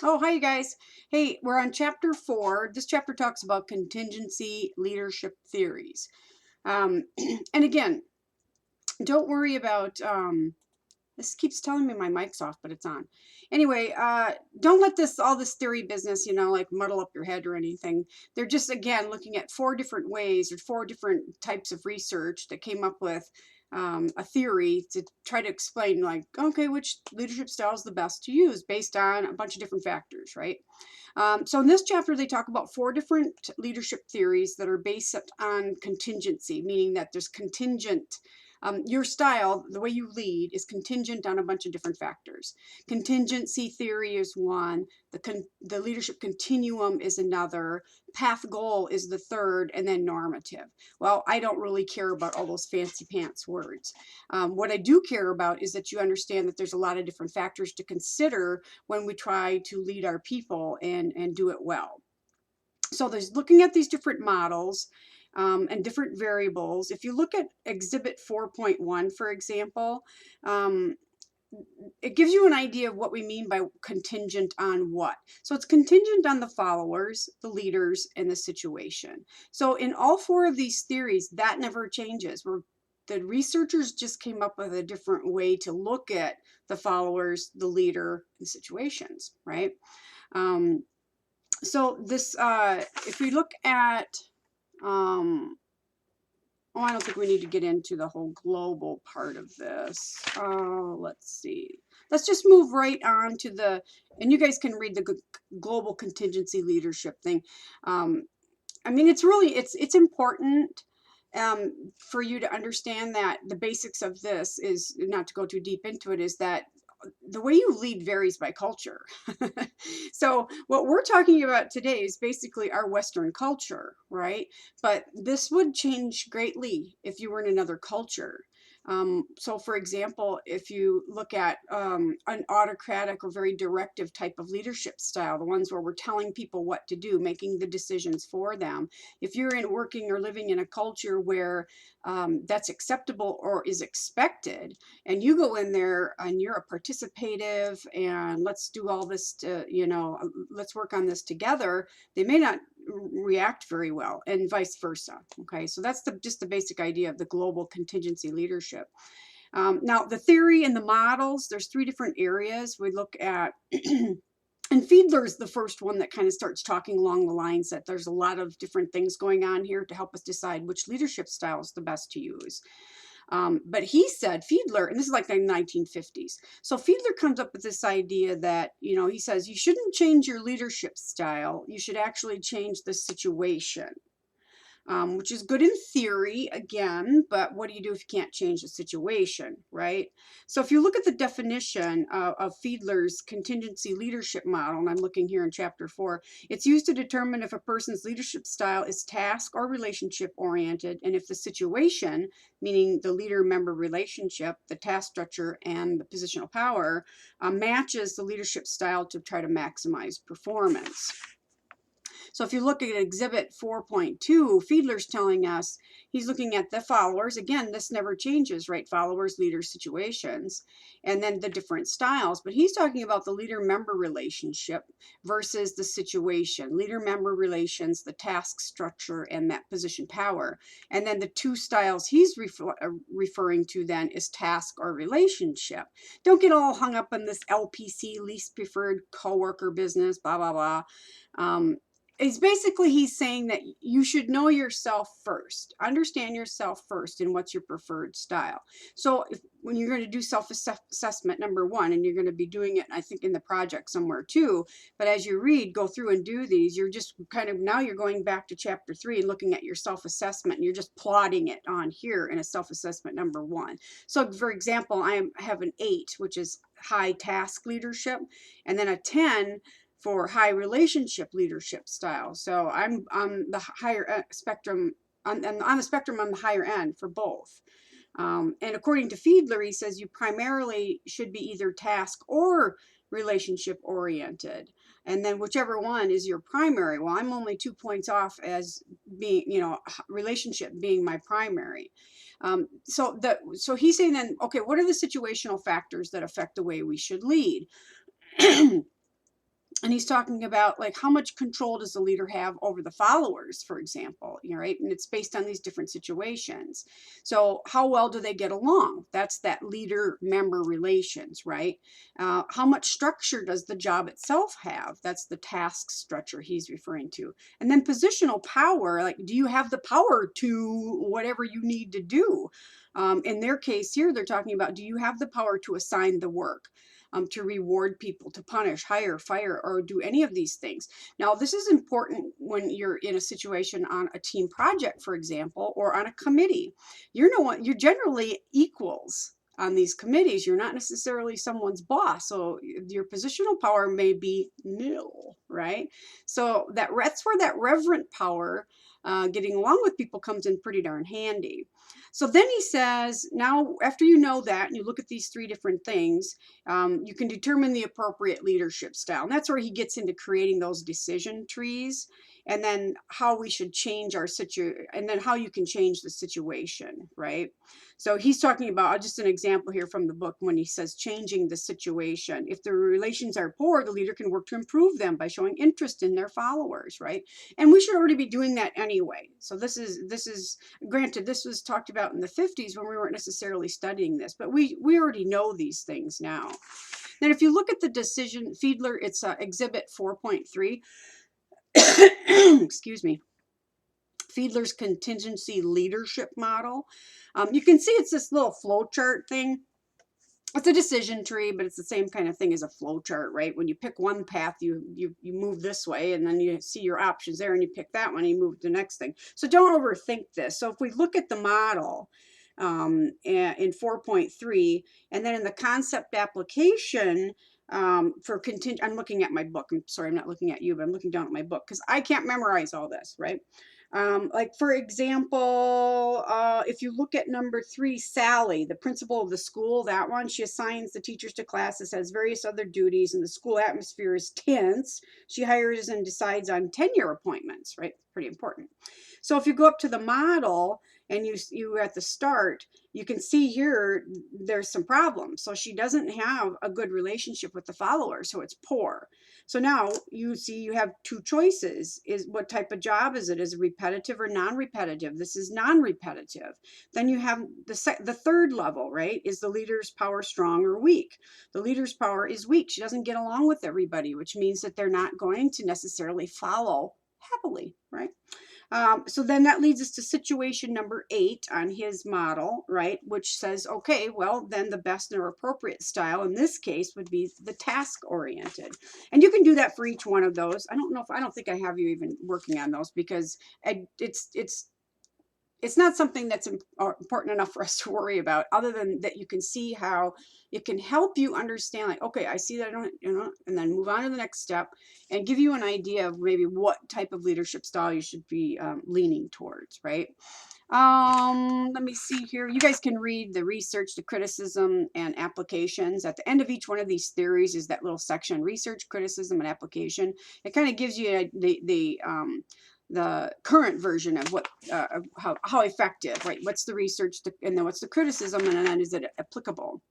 Oh, hi, you guys. Hey, we're on chapter 4. This chapter talks about contingency leadership theories. Um, and again, don't worry about this keeps telling me my mic's off, but it's on. Anyway, don't let all this theory business, like muddle up your head or anything. They're just, again, looking at four different ways or four different types of research that came up with a theory to try to explain, like, okay, which leadership style is the best to use based on a bunch of different factors, right? So in this chapter, they talk about four different leadership theories that are based on contingency, meaning that there's contingent. Your style, the way you lead, is contingent on a bunch of different factors. Contingency theory is one. The leadership continuum is another. Path goal is the third, and then normative. Well, I don't really care about all those fancy pants words. What I do care about is that you understand that there's a lot of different factors to consider when we try to lead our people and do it well. So there's looking at these different models and different variables. If you look at Exhibit 4.1, for example, um, it gives you an idea of what we mean by contingent on what. So it's contingent on the followers, the leaders, and the situation. So in all four of these theories, that never changes. The researchers just came up with a different way to look at the followers, the leader, and situations, right? Um, so this, if we look at, oh, I don't think we need to get into the whole global part of this. Let's see. Let's just move right on to and you guys can read the global contingency leadership thing. I mean, it's important for you to understand that the basics of this is, not to go too deep into it, is that the way you lead varies by culture. So what we're talking about today is basically our Western culture, right? But this would change greatly if you were in another culture. So for example, if you look at an autocratic or very directive type of leadership style, the ones where we're telling people what to do, making the decisions for them. If you're working or living in a culture where that's acceptable or is expected, and you go in there and you're a participative and let's do all this to, let's work on this together, they may not react very well, and vice versa. Okay, so that's just the basic idea of the global contingency leadership. Now, the theory and the models, there's three different areas we look at. And Fiedler is the first one that kind of starts talking along the lines that there's a lot of different things going on here to help us decide which leadership style is the best to use. But he said, Fiedler, and this is like the 1950s. So Fiedler comes up with this idea that, he says you shouldn't change your leadership style. You should actually change the situation. Which is good in theory, again, but what do you do if you can't change the situation, right? So if you look at the definition of Fiedler's contingency leadership model, and I'm looking here in chapter 4, it's used to determine if a person's leadership style is task or relationship oriented, and if the situation, meaning the leader-member relationship, the task structure, and the positional power, matches the leadership style to try to maximize performance. So if you look at Exhibit 4.2, Fiedler's telling us he's looking at the followers. Again, this never changes, right? Followers, leaders, situations, and then the different styles. But he's talking about the leader-member relationship versus the situation. Leader-member relations, the task structure, and that position power. And then the two styles he's referring to then is task or relationship. Don't get all hung up on this LPC, least preferred coworker business, blah, blah, blah. He's saying that you should know yourself first, understand yourself first, and what's your preferred style. So when you're going to do self-assessment, number one, and you're going to be doing it, I think, in the project somewhere too, but as you read, go through and do these, you're just kind of, now you're going back to chapter 3 and looking at your self-assessment, and you're just plotting it on here in a self-assessment number 1. So for example, I have an 8, which is high task leadership, and then a 10 for high relationship leadership style. So I'm on the higher spectrum, on the spectrum on the higher end for both. And according to Fiedler, he says you primarily should be either task or relationship oriented. And then whichever one is your primary. Well, I'm only 2 points off as being, relationship being my primary. So he's saying then, okay, what are the situational factors that affect the way we should lead? And he's talking about like how much control does the leader have over the followers, for example, right? And it's based on these different situations. So how well do they get along? That's that leader-member relations, right? How much structure does the job itself have? That's the task structure he's referring to. And then positional power, like do you have the power to whatever you need to do? In their case here, they're talking about, do you have the power to assign the work? To reward people, to punish, hire, fire, or do any of these things. Now, this is important when you're in a situation on a team project, for example, or on a committee. You're generally equals on these committees. You're not necessarily someone's boss, so your positional power may be nil, right? So that's where that reverent power, getting along with people, comes in pretty darn handy. So then he says, now after you know that and you look at these three different things, you can determine the appropriate leadership style. And that's where he gets into creating those decision trees, and then how we should change our situation, and then how you can change the situation, right? So he's talking about just an example here from the book when he says changing the situation. If the relations are poor, the leader can work to improve them by showing interest in their followers, right? And we should already be doing that anyway. So this is granted, this was talked about in the 50s when we weren't necessarily studying this, but we already know these things now. Then if you look at the decision, Fiedler, it's exhibit 4.3. Excuse me. Fiedler's contingency leadership model. You can see it's this little flow chart thing. It's a decision tree, but it's the same kind of thing as a flow chart, right? When you pick one path, you move this way, and then you see your options there, and you pick that one, and you move to the next thing. So don't overthink this. So if we look at the model in 4.3, and then in the concept application, for contingent, I'm looking at my book. I'm sorry, I'm not looking at you, but I'm looking down at my book because I can't memorize all this, right? Like for example, if you look at number 3, Sally, the principal of the school, that one, she assigns the teachers to classes, has various other duties, and the school atmosphere is tense. She hires and decides on tenure appointments, right? Pretty important. So if you go up to the model and you at the start, you can see here there's some problems. So she doesn't have a good relationship with the followers, so it's poor. So now you see you have two choices. Is what type of job is it? Is it repetitive or non-repetitive? This is non-repetitive. Then you have the third level, right? Is the leader's power strong or weak? The leader's power is weak. She doesn't get along with everybody, which means that they're not going to necessarily follow happily, right? So then that leads us to situation number 8 on his model, right? Which says, okay, well, then the best or appropriate style in this case would be the task oriented. And you can do that for each one of those. I don't think I have you even working on those because it's not something that's important enough for us to worry about, other than that you can see how it can help you understand, like, okay, I see that I don't, and then move on to the next step and give you an idea of maybe what type of leadership style you should be leaning towards, right? Let me see here. You guys can read the research, the criticism, and applications. At the end of each one of these theories is that little section, research, criticism, and application. It kind of gives you the current version of what how effective, right? What's the research, and then what's the criticism, and then is it applicable?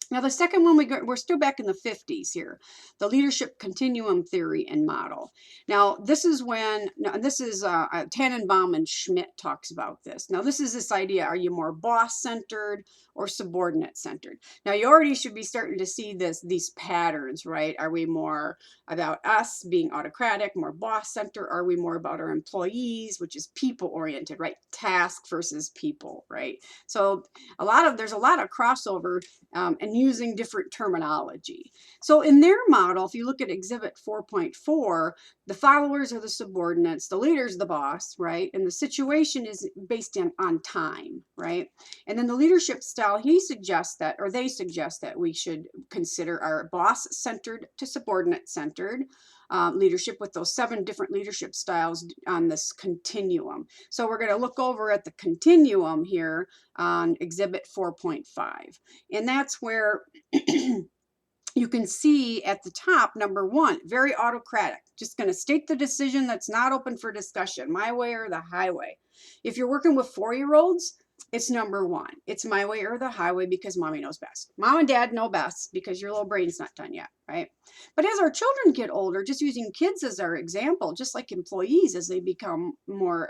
Now, the second one, we're still back in the 50s here, the leadership continuum theory and model. Now, this is when, this is Tannenbaum and Schmidt talks about this. Now, this is this idea, are you more boss-centered or subordinate-centered? Now, you already should be starting to see these patterns, right? Are we more about us being autocratic, more boss-centered? Are we more about our employees, which is people-oriented, right? Task versus people, right? So there's a lot of crossover and using different terminology. So in their model, if you look at exhibit 4.4, the followers are the subordinates, the leader's the boss, right? And the situation is based on time, right? And then the leadership style, they suggest that we should consider our boss-centered to subordinate-centered leadership, with those 7 different leadership styles on this continuum. So we're going to look over at the continuum here on exhibit 4.5. And that's where you can see at the top, number 1, very autocratic. Just going to state the decision that's not open for discussion, my way or the highway. If you're working with 4-year-olds, It's number one. It's my way or the highway because mommy knows best. Mom and dad know best because your little brain's not done yet, right? But as our children get older, just using kids as our example, just like employees, as they become more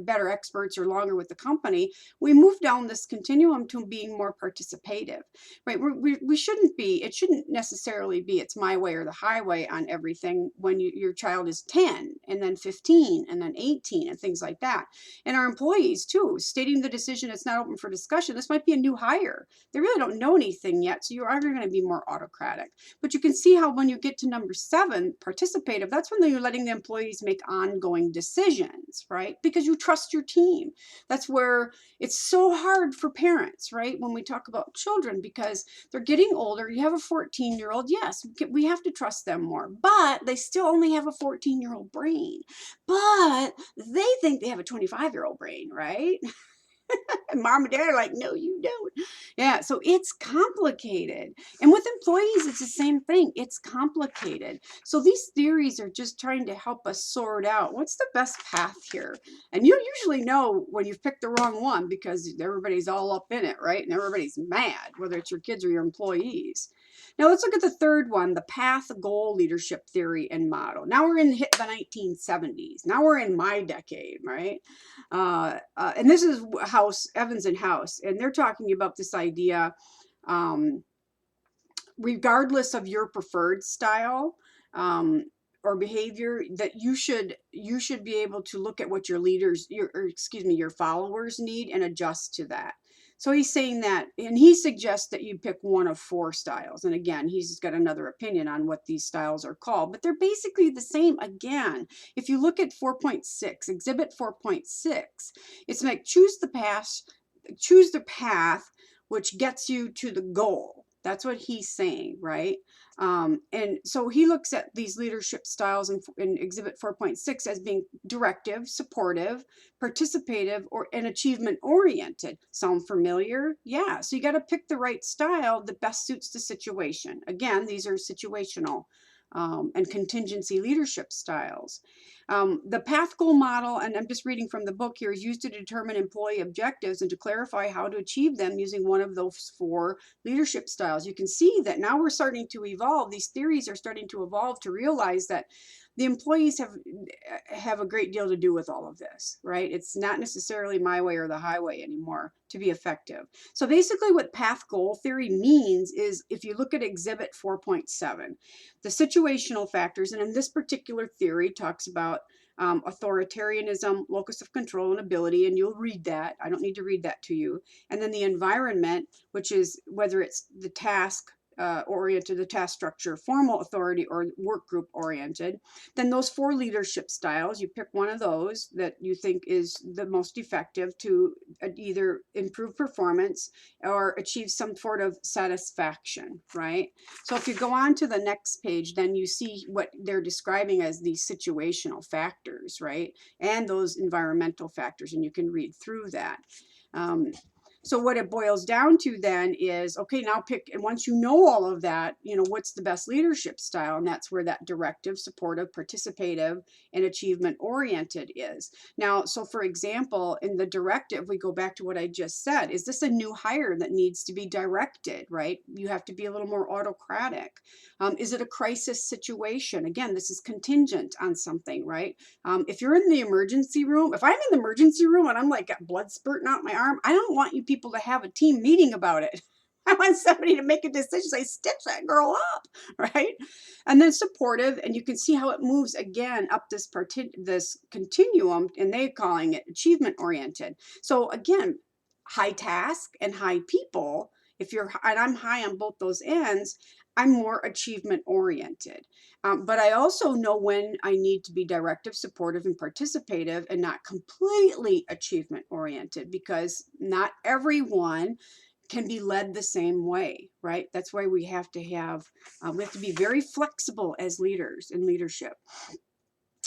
better experts or longer with the company, we move down this continuum to being more participative, right? We shouldn't be, it shouldn't necessarily be it's my way or the highway on everything when your child is 10 and then 15 and then 18 and things like that. And our employees too, stating the decision it's not open for discussion. This might be a new hire. They really don't know anything yet, so you are going to be more autocratic. But you can see how when you get to number 7, participative, that's when you're letting the employees make ongoing decisions, right? Because you trust your team. That's where it's so hard for parents, right? When we talk about children, because they're getting older. You have a 14-year-old, yes, we have to trust them more, but they still only have a 14-year-old brain. But they think they have a 25-year-old brain, right? And mom and dad are like, no, you don't. Yeah, so it's complicated. And with employees, it's the same thing. It's complicated. So these theories are just trying to help us sort out what's the best path here. And you usually know when you've picked the wrong one because everybody's all up in it, right? And everybody's mad, whether it's your kids or your employees. Now let's look at the third one, the path goal leadership theory and model. Now we're in the 1970s. Now we're in my decade, right? And this is House, Evans and House, and they're talking about this idea, regardless of your preferred style or behavior, that you should be able to look at what your leaders, your followers need and adjust to that. So he's saying that, and he suggests that you pick one of 4 styles. And again, he's got another opinion on what these styles are called, but they're basically the same. Again, if you look at 4.6, exhibit 4.6, it's like choose the path which gets you to the goal. That's what he's saying, right? And so he looks at these leadership styles in Exhibit 4.6 as being directive, supportive, participative, and achievement-oriented. Sound familiar? Yeah, so you got to pick the right style that best suits the situation. Again, these are situational and contingency leadership styles. The path goal model, and I'm just reading from the book here, is used to determine employee objectives and to clarify how to achieve them using one of those 4 leadership styles. You can see that now we're starting to evolve. These theories are starting to evolve to realize that the employees have a great deal to do with all of this, right? It's not necessarily my way or the highway anymore to be effective. So basically what path goal theory means is, if you look at exhibit 4.7, the situational factors, and in this particular theory talks about authoritarianism, locus of control, and ability, and you'll read that. I don't need to read that to you. And then the environment, which is whether it's the task oriented, the task structure, formal authority, or work group oriented. Then those 4 leadership styles, you pick one of those that you think is the most effective to either improve performance or achieve some sort of satisfaction, right? So if you go on to the next page, then you see what they're describing as these situational factors, right? And those environmental factors, and you can read through that. So what it boils down to then is, okay, now pick, and once you know all of that, what's the best leadership style? And that's where that directive, supportive, participative, and achievement oriented is. Now, so for example, in the directive, we go back to what I just said. Is this a new hire that needs to be directed, right? You have to be a little more autocratic. Is it a crisis situation? Again, this is contingent on something, right? If you're in the emergency room, if I'm in the emergency room and I'm like got blood spurting out my arm, I don't want you people to have a team meeting about it. I want somebody to make a decision, say, stitch that girl up, right? And then supportive, and you can see how it moves again up this continuum, and they're calling it achievement oriented. So again, high task and high people. And I'm high on both those ends, I'm more achievement oriented. But I also know when I need to be directive, supportive, and participative, and not completely achievement oriented, because not everyone can be led the same way, right? That's why we have to be very flexible as leaders in leadership.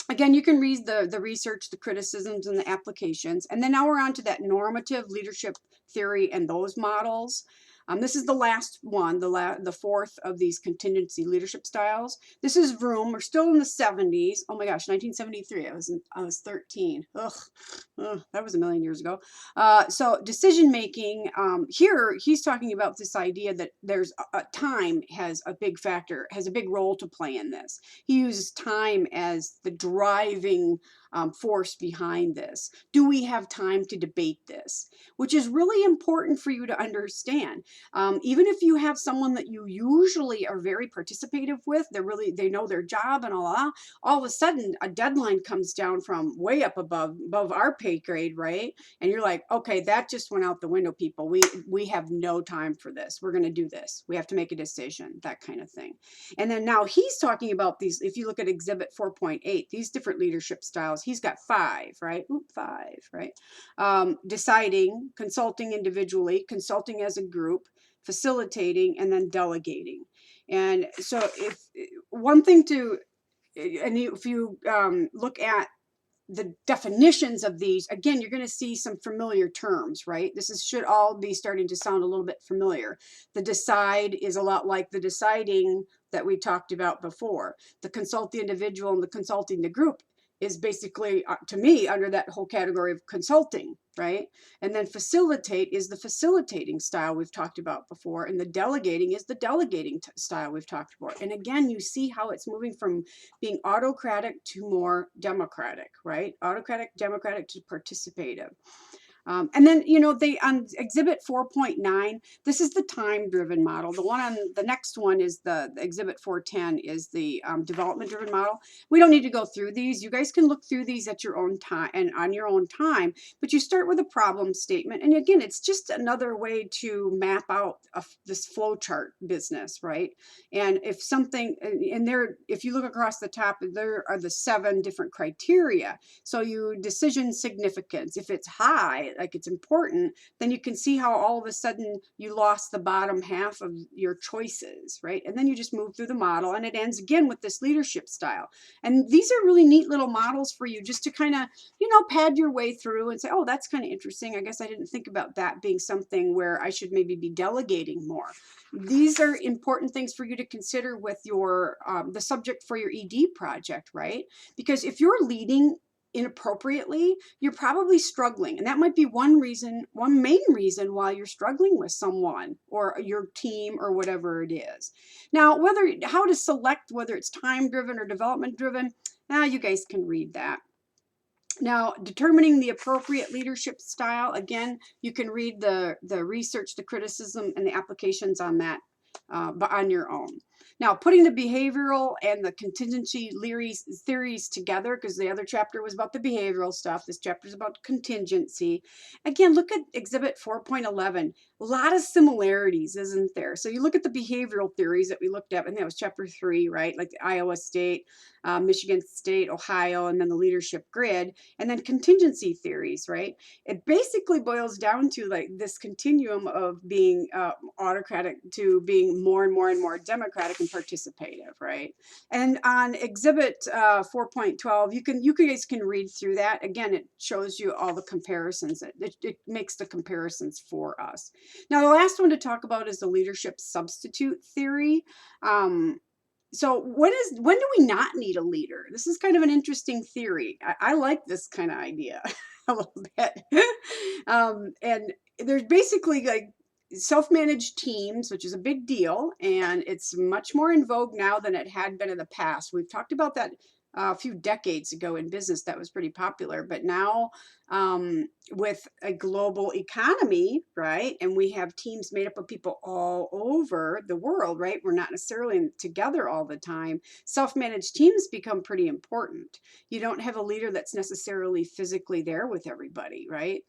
Again, you can read the research, the criticisms, and the applications. And then now we're on to that normative leadership theory and those models. This is the last one, the fourth of these contingency leadership styles. This is Vroom. We're still in the 70s. Oh my gosh, 1973. I was 13. Ugh, that was a million years ago. So decision making. Here he's talking about this idea that there's time has a big factor, has a big role to play in this. He uses time as the driving force behind this. Do we have time to debate this? Which is really important for you to understand. Even if you have someone that you usually are very participative with, they know their job and all of a sudden a deadline comes down from way up above our pay grade, right? And you're like, okay, that just went out the window, people. We have no time for this. We're going to do this. We have to make a decision, that kind of thing. And then now he's talking about these, if you look at Exhibit 4.8, these different leadership styles, he's got 5, right? Oop, 5, right? Deciding, consulting individually, consulting as a group, facilitating, and then delegating. And so if one thing to, and if you look at the definitions of these, again, you're going to see some familiar terms, right? Should all be starting to sound a little bit familiar. The decide is a lot like the deciding that we talked about before. The consult the individual and the consulting the group is basically, to me, under that whole category of consulting, right? And then facilitate is the facilitating style we've talked about before, and the delegating is the delegating style we've talked about. And again, you see how it's moving from being autocratic to more democratic, right? Autocratic, democratic to participative. And then, they on Exhibit 4.9, this is the time-driven model. The one on the next one is the Exhibit 410 is the development-driven model. We don't need to go through these. You guys can look through these at your own time and on your own time, but you start with a problem statement. And again, it's just another way to map out this flow chart business, right? And if something, and there, if you look across the top, there are the 7 different criteria. So decision significance, if it's high, like it's important, then you can see how all of a sudden you lost the bottom half of your choices, right? And then you just move through the model, and it ends again with this leadership style. And these are really neat little models for you just to kind of, pad your way through and say, oh, that's kind of interesting. I guess I didn't think about that being something where I should maybe be delegating more. These are important things for you to consider with your the subject for your ED project, right? Because if you're leading inappropriately, you're probably struggling. And that might be one main reason why you're struggling with someone or your team or whatever it is. Now, how to select whether it's time driven or development driven, you guys can read that. Now, determining the appropriate leadership style, again, you can read the research, the criticism, and the applications on that on your own. Now, putting the behavioral and the contingency theories together, because the other chapter was about the behavioral stuff. This chapter is about contingency. Again, look at Exhibit 4.11. A lot of similarities, isn't there? So you look at the behavioral theories that we looked at, and that was chapter 3, right? Like the Iowa State, Michigan State, Ohio, and then the leadership grid, and then contingency theories, right? It basically boils down to like this continuum of being autocratic to being more and more and more democratic and participative, right? And on Exhibit 4.12, you guys can read through that. Again, it shows you all the comparisons. It makes the comparisons for us. Now, the last one to talk about is the leadership substitute theory. So when do we not need a leader? This is kind of an interesting theory. I like this kind of idea a little bit. And there's basically like self-managed teams, which is a big deal, and it's much more in vogue now than it had been in the past. We've talked about that a few decades ago in business. That was pretty popular, but now with a global economy, right, and we have teams made up of people all over the world, right, we're not necessarily together all the time. Self-managed teams become pretty important. You don't have a leader that's necessarily physically there with everybody, right?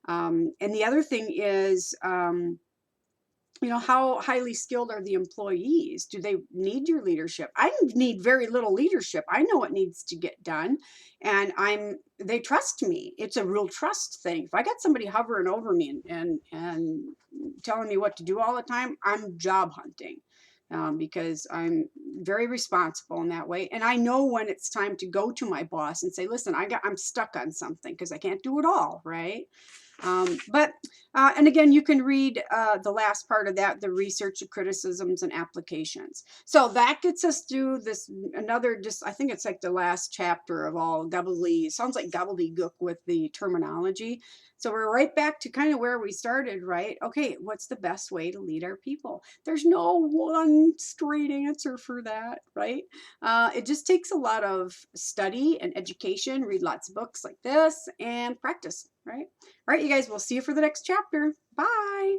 And the other thing is how highly skilled are the employees? Do they need your leadership? I need very little leadership. I know what needs to get done, and they trust me. It's a real trust thing. If I got somebody hovering over me and telling me what to do all the time, I'm job hunting. Because I'm very responsible in that way. And I know when it's time to go to my boss and say, listen, I'm stuck on something because I can't do it all, right? And again, you can read the last part of that, the research, criticisms, and applications. So that gets us through this another, just I think it's like the last chapter of all gobbly. Sounds like gobbledygook with the terminology. So we're right back to kind of where we started, right? Okay, what's the best way to lead our people? There's no one straight answer for that, right? It just takes a lot of study and education, read lots of books like this, and practice, right? All right, you guys, we'll see you for the next chapter. Bye.